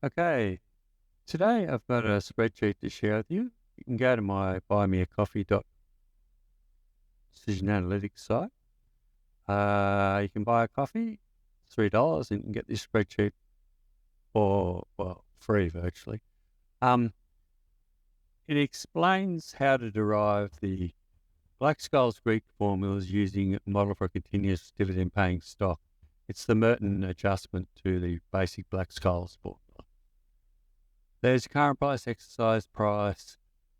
Okay, today I've got a spreadsheet to share with you. You can go to my buymeacoffee.decision analytics site. You can buy a coffee, $3, and you can get this spreadsheet for, well, free virtually. It explains how to derive the Black Scholes Greek formulas using a model for continuous dividend paying stock. It's the Merton adjustment to the basic Black Scholes formula. There's current price, exercise price,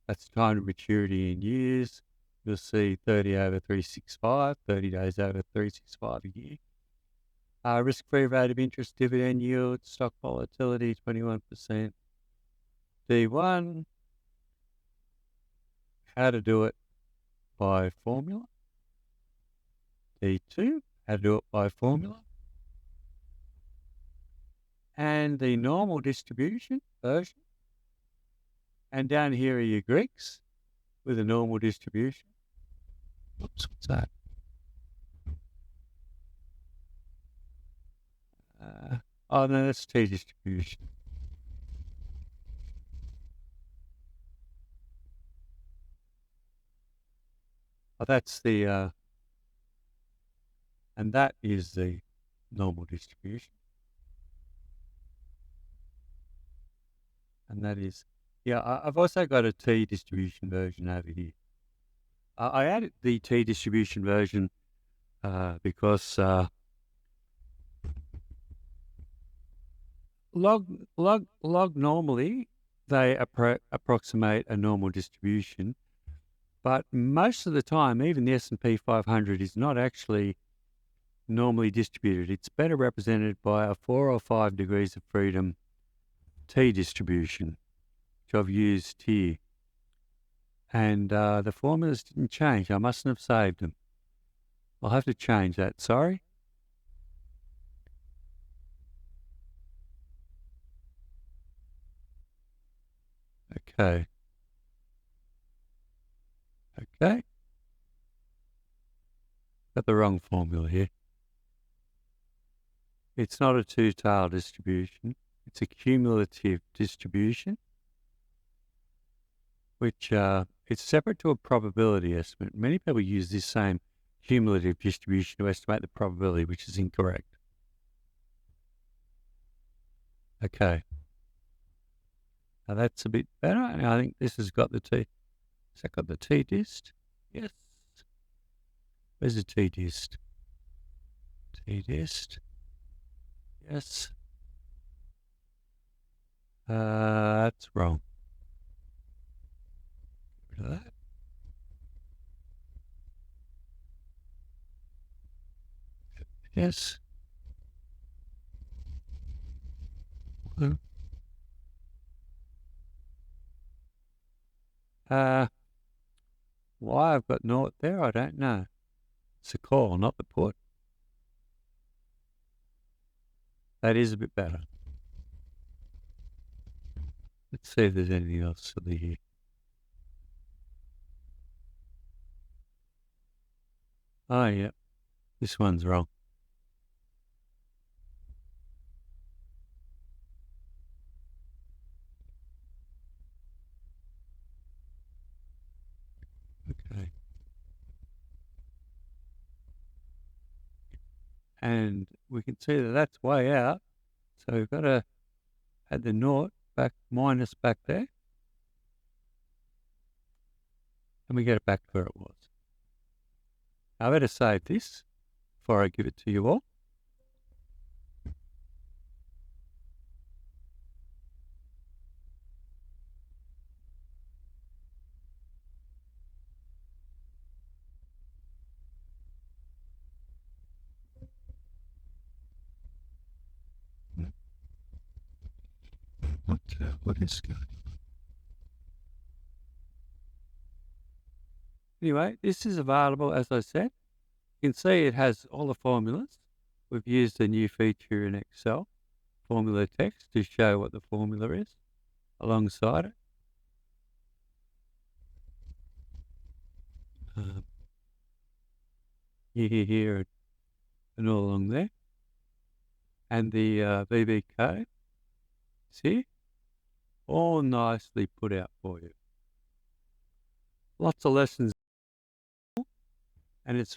that's time to maturity in years. You'll see 30 over 365, 30 days over 365 a year. Risk-free rate of interest, dividend yield, stock volatility, 21%. D1, how to do it by formula. D2, how to do it by formula. And the normal distribution version. And down here are your Greeks with a normal distribution. Oops, what's that? Oh, no, that's T distribution. Oh, that's the, and that is the normal distribution. And that is, yeah, I've also got a T distribution version over here. I added the T distribution version because log normally they approximate a normal distribution, but most of the time, even the S&P 500 is not actually normally distributed. It's better represented by a 4 or 5 degrees of freedom T distribution, which I've used here. And the formulas didn't change. I mustn't have saved them. I'll have to change that. Sorry. Okay. Okay. Got the wrong formula here. It's not a two-tailed distribution. It's a cumulative distribution, which it's separate to a probability estimate. Many people use this same cumulative distribution to estimate the probability, which is incorrect. Okay. Now that's a bit better. And I think this has got the T. Has that got the T dist? Yes. Where's the T dist? T dist. Yes. That's wrong. Get rid of that. Yes. Why I've got naught there, I don't know. It's a call, not the put. That is a bit better. Let's see if there's anything else silly here. Oh, yeah. This one's wrong. Okay. And we can see that that's way out. So we've got to add the naught back, minus back there. And we get it back to where it was. I better save this before I give it to you all. What is going on? Anyway, this is available, as I said. You can see it has all the formulas. We've used a new feature in Excel, formula text, to show what the formula is alongside it. Here, and all along there. And the VB code See? All nicely put out for you. Lots of lessons, and it's